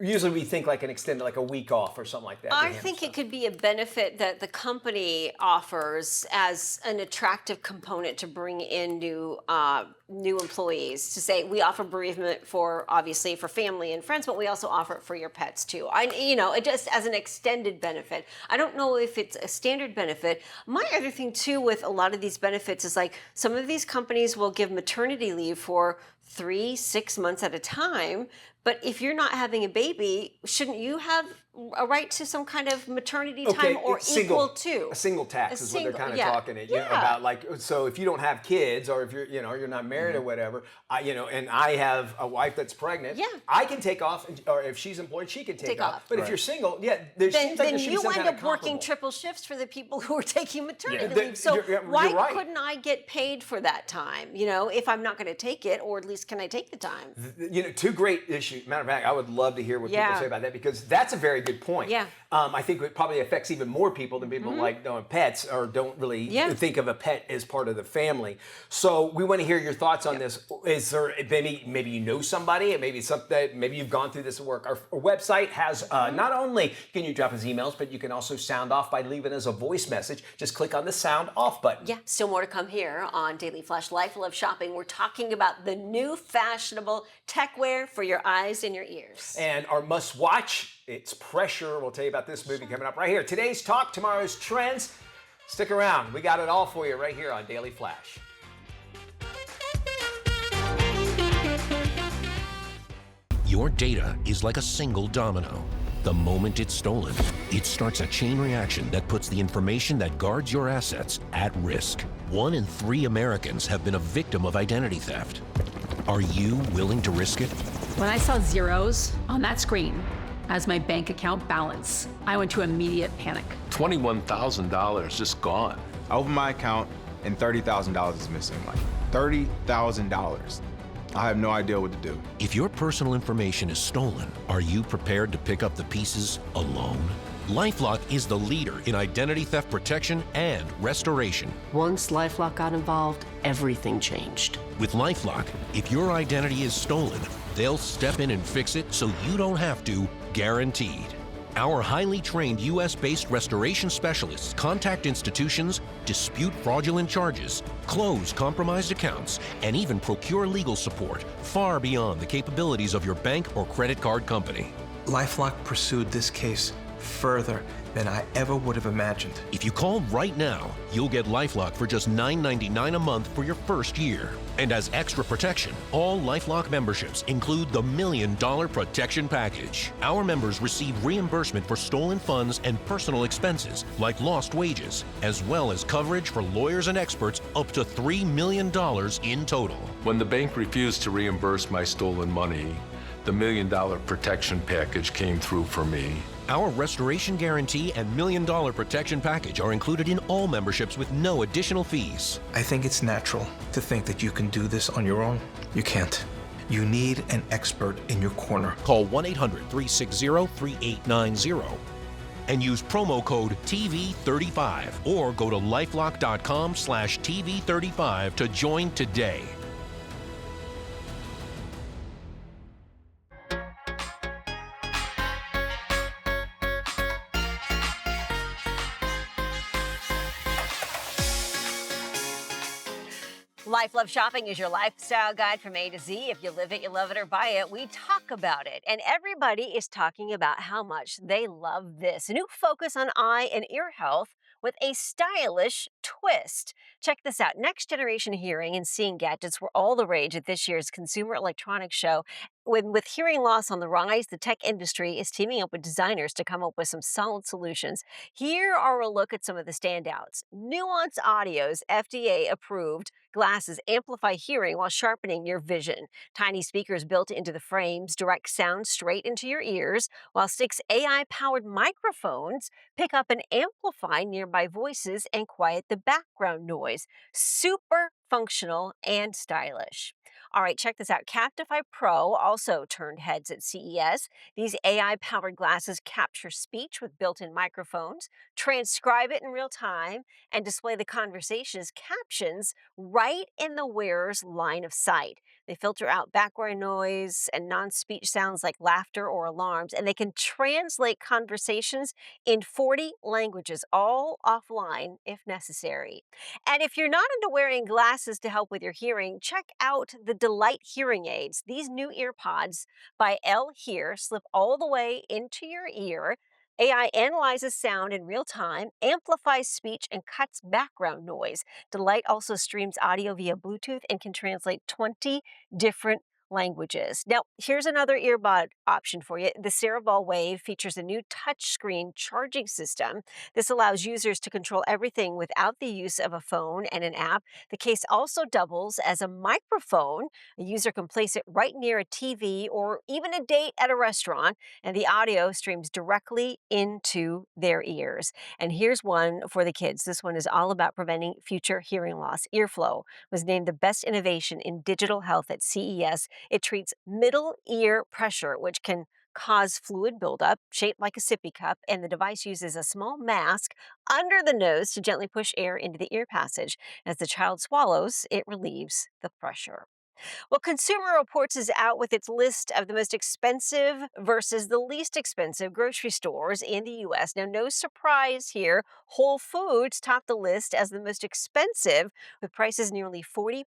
C: usually we think like an extended, like a week off or something like that.
B: I think it could be a benefit that the company offers as an attractive component to bring in new employees. To say we offer bereavement for obviously for family and friends, but we also offer it for your pets too. It just as an extended benefit. I don't know if it's a standard benefit. My other thing too with a lot of these benefits is like some of these companies will give maternity leave for 3-6 months at a time. But if you're not having a baby, shouldn't you have a right to some kind of maternity time or equal to?
C: A single tax is what they're kind of talking about. Like, so if you don't have kids or if you're not married or whatever, and I have a wife that's pregnant, I can take off, or if she's employed, she can take off. But if you're single,
B: then you end up working triple shifts for the people who are taking maternity leave. So why couldn't I get paid for that time? If I'm not going to take it, or at least can I take the time?
C: Two great issues. Matter of fact, I would love to hear what people say about that, because that's a very good point.
B: Yeah.
C: I think it probably affects even more people than people like pets or don't really think of a pet as part of the family. So we want to hear your thoughts on this. Is there maybe you know somebody, and maybe you've gone through this at work. Our website has not only can you drop us emails, but you can also sound off by leaving us a voice message. Just click on the sound off button.
B: Yeah, still more to come here on Daily Flash Life Love Shopping. We're talking about the new fashionable techwear for your eyes and your ears.
C: And our must watch, it's Pressure. We'll tell you about this movie coming up right here. Today's talk, tomorrow's trends. Stick around. We got it all for you right here on Daily Flash.
J: Your data is like a single domino. The moment it's stolen, it starts a chain reaction that puts the information that guards your assets at risk. 1 in 3 Americans have been a victim of identity theft. Are you willing to risk it?
K: When I saw zeros on that screen as my bank account balance, I went to immediate panic.
L: $21,000 just gone.
F: I opened my account and $30,000 is missing. Like $30,000. I have no idea what to do.
J: If your personal information is stolen, are you prepared to pick up the pieces alone? LifeLock is the leader in identity theft protection and restoration.
M: Once LifeLock got involved, everything changed.
J: With LifeLock, if your identity is stolen, they'll step in and fix it so you don't have to, guaranteed. Our highly trained US-based restoration specialists contact institutions, dispute fraudulent charges, close compromised accounts, and even procure legal support far beyond the capabilities of your bank or credit card company.
N: LifeLock pursued this case further than I ever would have imagined.
J: If you call right now, you'll get LifeLock for just $9.99 a month for your first year. And as extra protection, all LifeLock memberships include the $1 Million Protection Package. Our members receive reimbursement for stolen funds and personal expenses, like lost wages, as well as coverage for lawyers and experts up to $3 million in total.
L: When the bank refused to reimburse my stolen money, the $1 Million Protection Package came through for me.
J: Our Restoration Guarantee and $1 Million Protection Package are included in all memberships with no additional fees.
N: I think it's natural to think that you can do this on your own. You can't. You need an expert in your corner.
J: Call 1-800-360-3890 and use promo code TV35 or go to lifelock.com/TV35 to join today.
B: Life Love Shopping is your lifestyle guide from A to Z. If you live it, you love it, or buy it, we talk about it. And everybody is talking about how much they love this. A new focus on eye and ear health with a stylish twist. Check this out. Next generation hearing and seeing gadgets were all the rage at this year's Consumer Electronics Show. With hearing loss on the rise, the tech industry is teaming up with designers to come up with some solid solutions. Here are a look at some of the standouts. Nuance Audio's FDA-approved glasses amplify hearing while sharpening your vision. Tiny speakers built into the frames direct sound straight into your ears, while Sticks AI-powered microphones pick up and amplify nearby voices and quiet the background noise. Super functional and stylish. All right, check this out. Captify Pro also turned heads at CES. These AI-powered glasses capture speech with built-in microphones, transcribe it in real time, and display the conversation's captions right in the wearer's line of sight. They filter out background noise and non-speech sounds like laughter or alarms, and they can translate conversations in 40 languages, all offline if necessary. And if you're not into wearing glasses to help with your hearing, check out the Delight hearing aids. These new ear pods by L Hear slip all the way into your ear. AI analyzes sound in real time, amplifies speech, and cuts background noise. Delight also streams audio via Bluetooth and can translate 20 different languages. Now, here's another earbud option for you. The Cerebral Wave features a new touchscreen charging system. This allows users to control everything without the use of a phone and an app. The case also doubles as a microphone. A user can place it right near a TV or even a date at a restaurant, and the audio streams directly into their ears. And here's one for the kids. This one is all about preventing future hearing loss. Earflow was named the best innovation in digital health at CES. It treats middle ear pressure, which can cause fluid buildup shaped like a sippy cup, and the device uses a small mask under the nose to gently push air into the ear passage. As the child swallows, it relieves the pressure. Well, Consumer Reports is out with its list of the most expensive versus the least expensive grocery stores in the U.S. Now, no surprise here, Whole Foods topped the list as the most expensive, with prices nearly 40%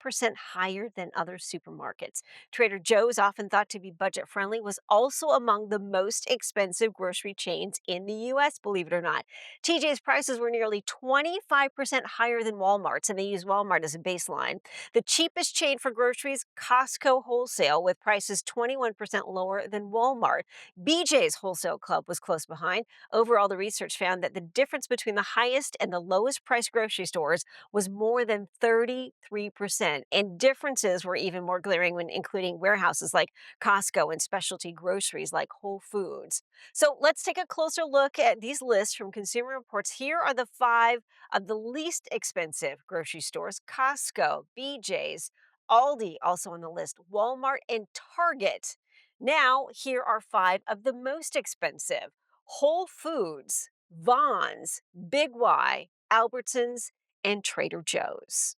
B: higher than other supermarkets. Trader Joe's, often thought to be budget-friendly, was also among the most expensive grocery chains in the U.S., believe it or not. TJ's prices were nearly 25% higher than Walmart's, and they use Walmart as a baseline. The cheapest chain for groceries, Costco Wholesale, with prices 21% lower than Walmart. BJ's Wholesale Club was close behind. Overall, the research found that the difference between the highest and the lowest priced grocery stores was more than 33%. And differences were even more glaring when including warehouses like Costco and specialty groceries like Whole Foods. So let's take a closer look at these lists from Consumer Reports. Here are the 5 of the least expensive grocery stores: Costco, BJ's, Aldi also on the list, Walmart, and Target. Now, here are 5 of the most expensive: Whole Foods, Vons, Big Y, Albertsons, and Trader Joe's.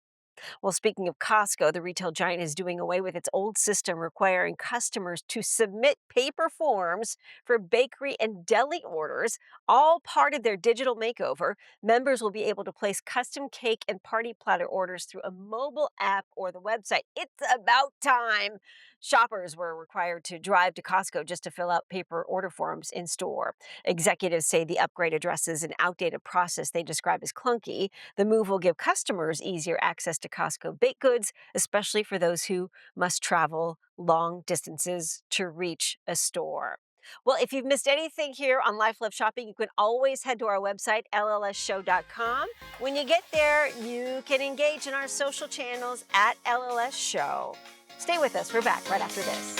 B: Well, speaking of Costco, the retail giant is doing away with its old system requiring customers to submit paper forms for bakery and deli orders, all part of their digital makeover. Members will be able to place custom cake and party platter orders through a mobile app or the website. It's about time. Shoppers were required to drive to Costco just to fill out paper order forms in store. Executives say the upgrade addresses an outdated process they describe as clunky. The move will give customers easier access to Costco baked goods, especially for those who must travel long distances to reach a store. Well, if you've missed anything here on Life Love Shopping, you can always head to our website, LLSshow.com. When you get there, you can engage in our social channels at LLS Show. Stay with us. We're back right after this.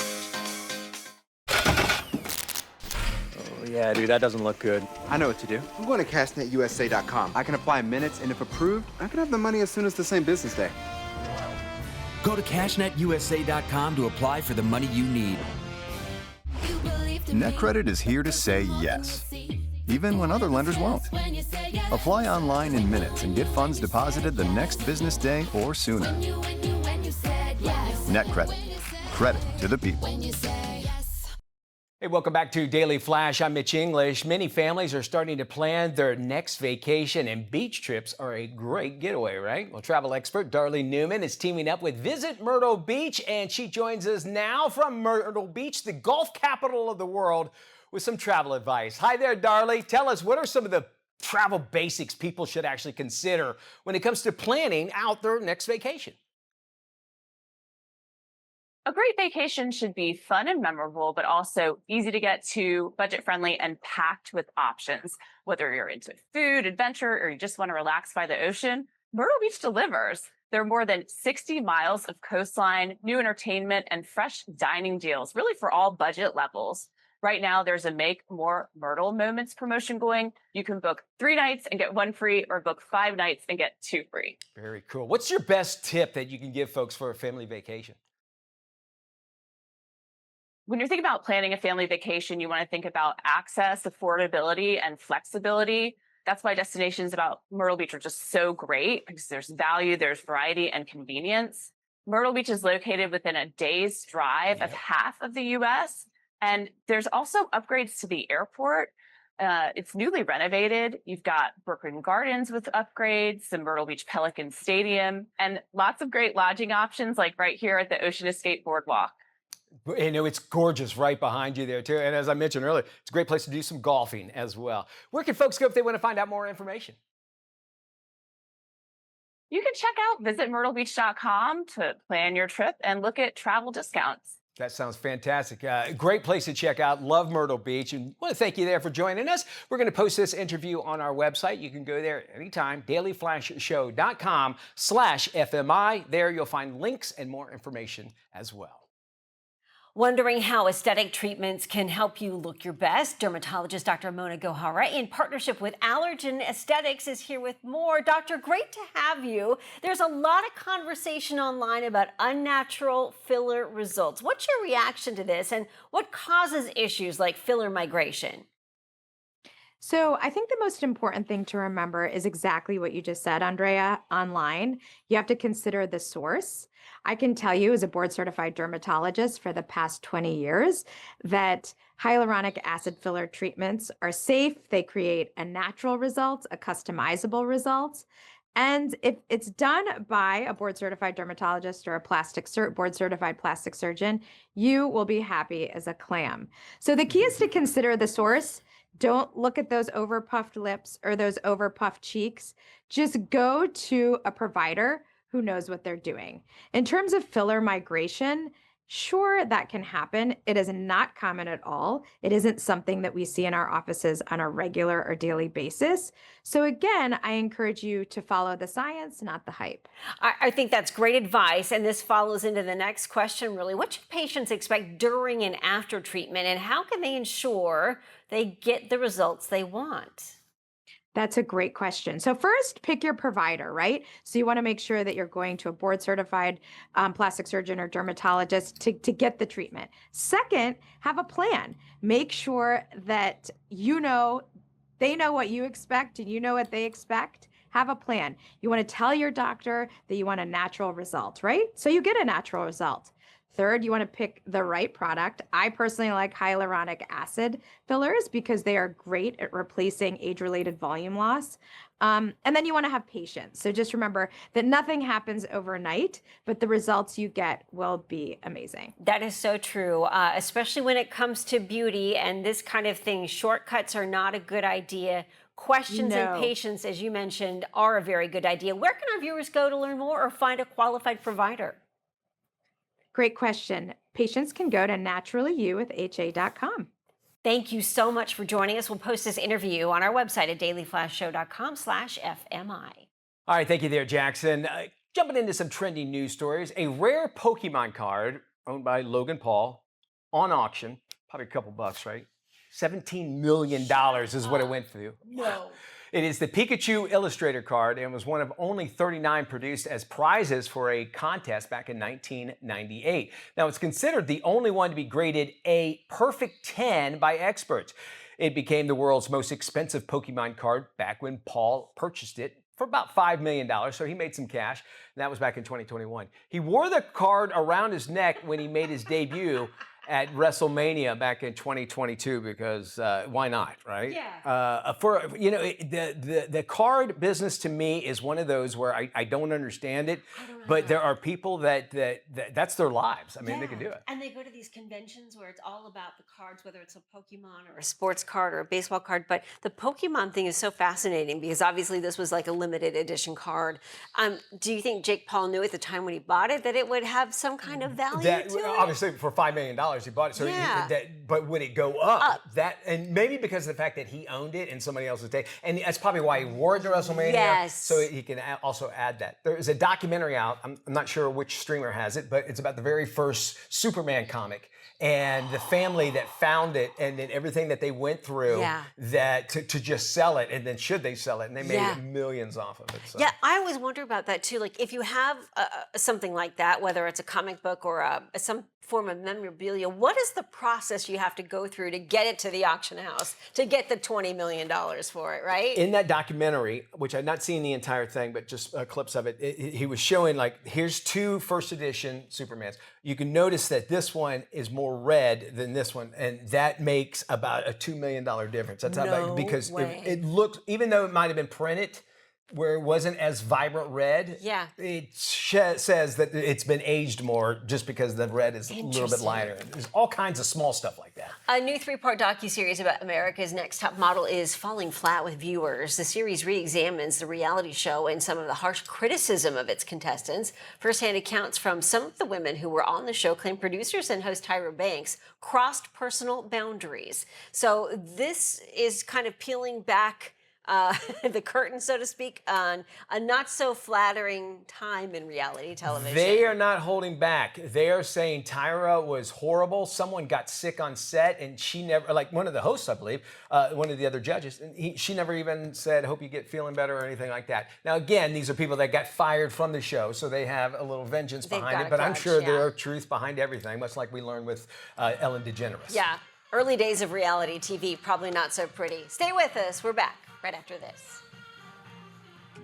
E: Oh, yeah, dude, that doesn't look good.
P: I know what to do. I'm going to CashNetUSA.com. I can apply in minutes, and if approved, I can have the money as soon as the same business day.
G: Go to CashNetUSA.com to apply for the money you need.
H: NetCredit is here to say yes, even when other lenders won't. Apply online in minutes and get funds deposited the next business day or sooner. NetCredit. Credit to the people.
S: Hey, welcome back to Daily Flash. I'm Mitch English. Many families are starting to plan their next vacation, and beach trips are a great getaway, right? Well, travel expert Darlene Newman is teaming up with Visit Myrtle Beach, and she joins us now from Myrtle Beach, the Gulf capital of the world, with some travel advice. Hi there, Darlene. Tell us, what are some of the travel basics people should actually consider when it comes to planning out their next vacation?
T: A great vacation should be fun and memorable, but also easy to get to, budget friendly, and packed with options. Whether you're into food, adventure, or you just want to relax by the ocean, Myrtle Beach delivers. There are more than 60 miles of coastline, new entertainment, and fresh dining deals, really for all budget levels. Right now, there's a Make More Myrtle Moments promotion going. You can book 3 nights and get 1 free, or book 5 nights and get 2 free.
S: Very cool. What's your best tip that you can give folks for a family vacation?
T: When you're thinking about planning a family vacation, you want to think about access, affordability, and flexibility. That's why destinations about Myrtle Beach are just so great, because there's value, there's variety, and convenience. Myrtle Beach is located within a day's drive of half of the U.S., and there's also upgrades to the airport. It's newly renovated. You've got Brooklyn Gardens with upgrades, the Myrtle Beach Pelican Stadium, and lots of great lodging options like right here at the Ocean Escape Boardwalk.
S: You know, it's gorgeous right behind you there, too. And as I mentioned earlier, it's a great place to do some golfing as well. Where can folks go if they want to find out more information?
T: You can check out visitmyrtlebeach.com to plan your trip and look at travel discounts.
S: That sounds fantastic. Great place to check out. Love Myrtle Beach. And want to thank you there for joining us. We're going to post this interview on our website. You can go there anytime, dailyflashshow.com/FMI. There you'll find links and more information as well.
B: Wondering how aesthetic treatments can help you look your best? Dermatologist Dr. Mona Gohara, in partnership with Allergan Aesthetics, is here with more. Doctor, great to have you. There's a lot of conversation online about unnatural filler results. What's your reaction to this, and what causes issues like filler migration?
U: So I think the most important thing to remember is exactly what you just said, Andrea. Online, you have to consider the source. I can tell you as a board-certified dermatologist for the past 20 years that hyaluronic acid filler treatments are safe. They create a natural result, a customizable result. And if it's done by a board-certified dermatologist or a board-certified plastic surgeon, you will be happy as a clam. So the key is to consider the source. Don't look at those overpuffed lips or those overpuffed cheeks. Just go to a provider who knows what they're doing. In terms of filler migration, sure, that can happen. It is not common at all. It isn't something that we see in our offices on a regular or daily basis. So again, I encourage you to follow the science, not the hype.
B: I think that's great advice, and this follows into the next question, really. What should patients expect during and after treatment, and how can they ensure they get the results they want?
U: That's a great question. So first, pick your provider, right? So you want to make sure that you're going to a board-certified plastic surgeon or dermatologist to get the treatment. Second, have a plan. Make sure that they know what you expect and you know what they expect. Have a plan. You want to tell your doctor that you want a natural result, right? So you get a natural result. Third, you want to pick the right product. I personally like hyaluronic acid fillers because they are great at replacing age-related volume loss. And then you want to have patience. So just remember that nothing happens overnight, but the results you get will be amazing.
B: That is so true, especially when it comes to beauty and this kind of thing. Shortcuts are not a good idea. Questions and patience, as you mentioned, are a very good idea. Where can our viewers go to learn more or find a qualified provider?
U: Great question. Patients can go to naturallyyouwithha.com.
B: Thank you so much for joining us. We'll post this interview on our website at dailyflashshow.com/FMI.
S: All right, thank you there, Jackson. Jumping into some trending news stories. A rare Pokemon card owned by Logan Paul on auction, probably a couple bucks, right? $17 million is what it went through.
R: No.
S: It is the Pikachu Illustrator card and was one of only 39 produced as prizes for a contest back in 1998. Now, it's considered the only one to be graded a perfect 10 by experts. It became the world's most expensive Pokemon card back when Paul purchased it for about $5 million, so he made some cash, and that was back in 2021. He wore the card around his neck when he made his debut at WrestleMania back in 2022 because why not, right?
B: Yeah.
S: The card business to me is one of those where I don't understand it, but there are people that's their lives. I mean, they can do it.
B: And they go to these conventions where it's all about the cards, whether it's a Pokemon or a sports card or a baseball card. But the Pokemon thing is so fascinating because obviously this was like a limited edition card. Do you think Jake Paul knew at the time when he bought it that it would have some kind of value to it?
C: Obviously, for $5 million, he bought it. So but would it go up? And maybe because of the fact that he owned it and somebody else was taking, and that's probably why he wore it to WrestleMania.
B: Yes.
C: So he can also add that. There is a documentary out. I'm not sure which streamer has it, but it's about the very first Superman comic. And the family that found it, and then everything that they went through, that to just sell it, and then should they sell it, and they made millions off of it. So.
B: Yeah, I always wonder about that too. Like if you have something like that, whether it's a comic book or some form of memorabilia, what is the process you have to go through to get it to the auction house, to get the $20 million for it, right?
C: In that documentary, which I've not seen the entire thing, but just clips of it, he was showing like, here's 2 first edition Supermans. You can notice that this one is more red than this one, and that makes about a $2 million difference. That's because it looked, even though it might have been printed where it wasn't as vibrant red, it says that it's been aged more just because the red is a little bit lighter. There's all kinds of small stuff like that.
B: A new 3-part docuseries about America's Next Top Model is falling flat with viewers. The series re-examines the reality show and some of the harsh criticism of its contestants. First-hand accounts from some of the women who were on the show claim producers and host Tyra Banks crossed personal boundaries. So this is kind of peeling back the curtain, so to speak, on a not so flattering time in reality television.
C: They are not holding back. They are saying Tyra was horrible. Someone got sick on set, and she never, like one of the hosts, I believe, one of the other judges, she never even said, hope you get feeling better or anything like that. Now, again, these are people that got fired from the show, so they have a little vengeance behind it, but I'm sure there are truth behind everything, much like we learned with Ellen DeGeneres.
B: Yeah, early days of reality TV, probably not so pretty. Stay with us. We're back right after this.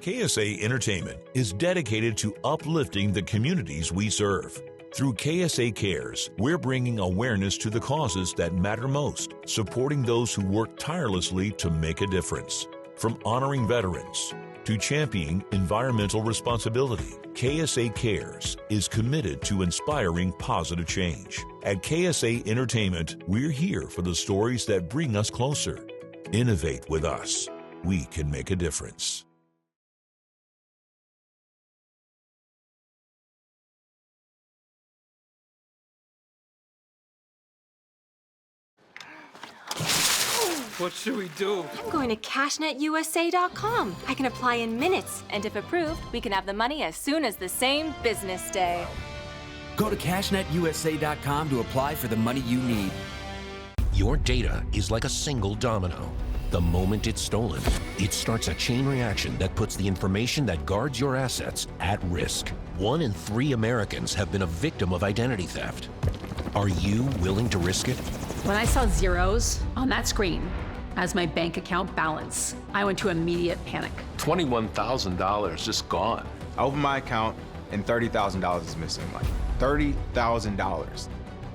A: KSA Entertainment is dedicated to uplifting the communities we serve. Through KSA Cares, we're bringing awareness to the causes that matter most, supporting those who work tirelessly to make a difference. From honoring veterans to championing environmental responsibility, KSA Cares is committed to inspiring positive change. At KSA Entertainment, we're here for the stories that bring us closer. Innovate with us. We can make a difference.
N: What should we do?
Q: I'm going to CashNetUSA.com. I can apply in minutes, and if approved, we can have the money as soon as the same business day.
G: Go to CashNetUSA.com to apply for the money you need.
J: Your data is like a single domino. The moment it's stolen, it starts a chain reaction that puts the information that guards your assets at risk. 1 in 3 Americans have been a victim of identity theft. Are you willing to risk it?
K: When I saw zeros on that screen as my bank account balance, I went to immediate panic.
L: $21,000 just gone.
F: I opened my account and $30,000 is missing. Like $30,000.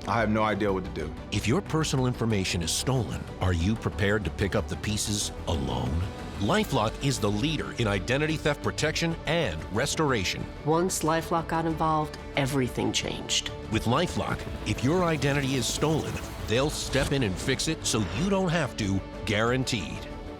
F: I have no idea what to do.
J: If your personal information is stolen, are you prepared to pick up the pieces alone? LifeLock is the leader in identity theft protection and restoration.
M: Once LifeLock got involved, everything changed.
J: With LifeLock, if your identity is stolen, they'll step in and fix it so you don't have to, guaranteed.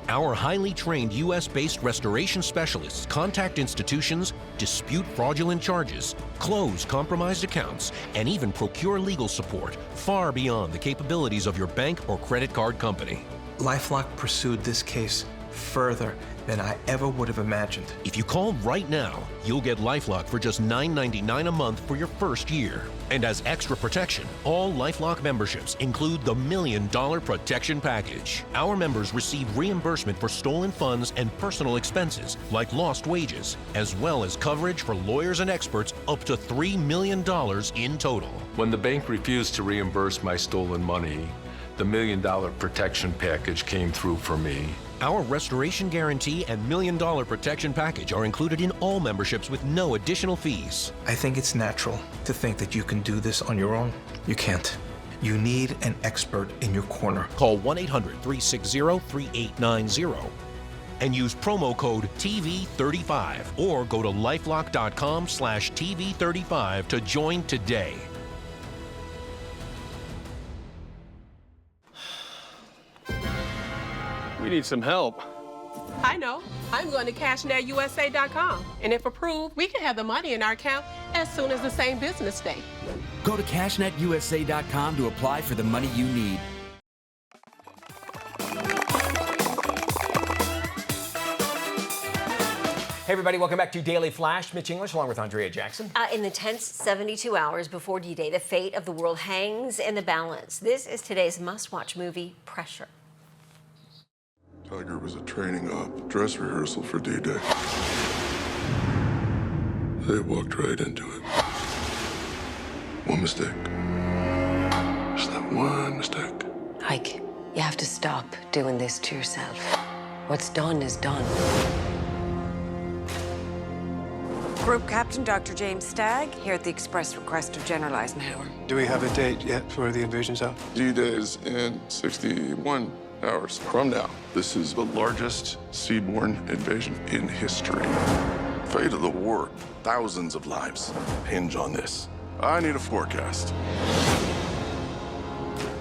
J: Our highly trained U.S.-based restoration specialists contact institutions, dispute fraudulent charges, close compromised accounts, and even procure legal support far beyond the capabilities of your bank or credit card company.
N: LifeLock pursued this case further than I ever would have imagined.
J: If you call right now, you'll get LifeLock for just $9.99 a month for your first year. And as extra protection, all LifeLock memberships include the $1 Million Protection Package. Our members receive reimbursement for stolen funds and personal expenses, like lost wages, as well as coverage for lawyers and experts up to $3 million in total.
L: When the bank refused to reimburse my stolen money, the $1 Million Protection Package came through for me.
J: Our restoration guarantee and $1 Million Protection Package are included in all memberships with no additional fees.
N: I think it's natural to think that you can do this on your own. You can't. You need an expert in your corner.
J: Call 1-800-360-3890 and use promo code TV35 or go to lifelock.com/TV35 to join today.
I: We need some help.
R: I know. I'm going to CashNetUSA.com. And if approved, we can have the money in our account as soon as the same business day.
G: Go to CashNetUSA.com to apply for the money you need.
S: Hey everybody, welcome back to Daily Flash. Mitch English along with Andrea Jackson.
B: In the tense 72 hours before D-Day, the fate of the world hangs in the balance. This is today's must-watch movie, Pressure.
V: Tiger was a training op, dress rehearsal for D-Day. They walked right into it. One mistake. Just that one mistake.
W: Ike, you have to stop doing this to yourself. What's done is done. Group Captain Dr. James Stagg, here at the express request of General Eisenhower.
V: Do we have a date yet for the invasion zone? D-Day is in 61 hours from now. This is the largest seaborne invasion in history. Fate of the war, thousands of lives hinge on this. I need a forecast.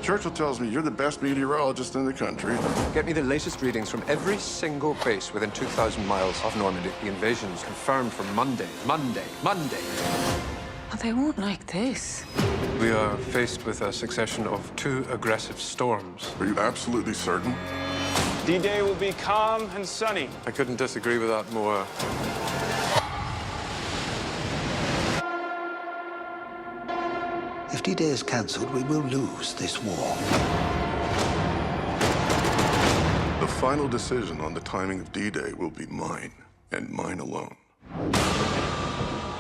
V: Churchill tells me you're the best meteorologist in the country.
X: Get me the latest readings from every single base within 2,000 miles of Normandy. The invasion's confirmed for Monday.
W: Oh, they won't like this.
X: We are faced with a succession of 2 aggressive storms.
V: Are you absolutely certain?
X: D-Day will be calm and sunny. I couldn't disagree with that more.
Y: If D-Day is cancelled, we will lose this war.
V: The final decision on the timing of D-Day will be mine, and mine alone.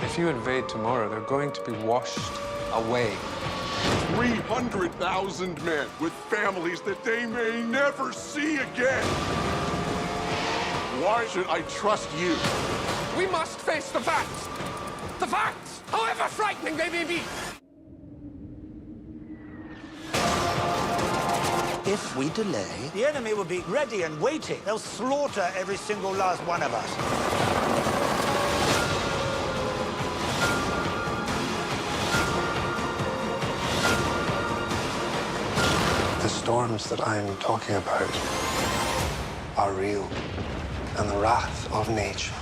X: If you invade tomorrow, they're going to be washed away.
V: 300,000 men with families that they may never see again. Why should I trust you?
X: We must face the facts! The facts, however frightening they may be!
Y: If we delay,
Z: The enemy will be ready and waiting. They'll slaughter every single last one of us.
X: The storms that I'm talking about are real, and the wrath of nature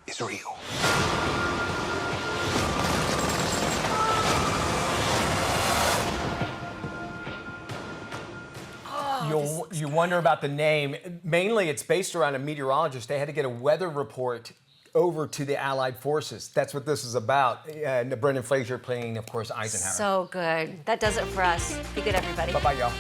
X: is real.
S: You wonder about the name. Mainly, it's based around a meteorologist. They had to get a weather report over to the Allied forces. That's what this is about. Brendan Fraser playing, of course, Eisenhower.
B: So good. That does it for us. Be good, everybody.
S: Bye-bye, y'all.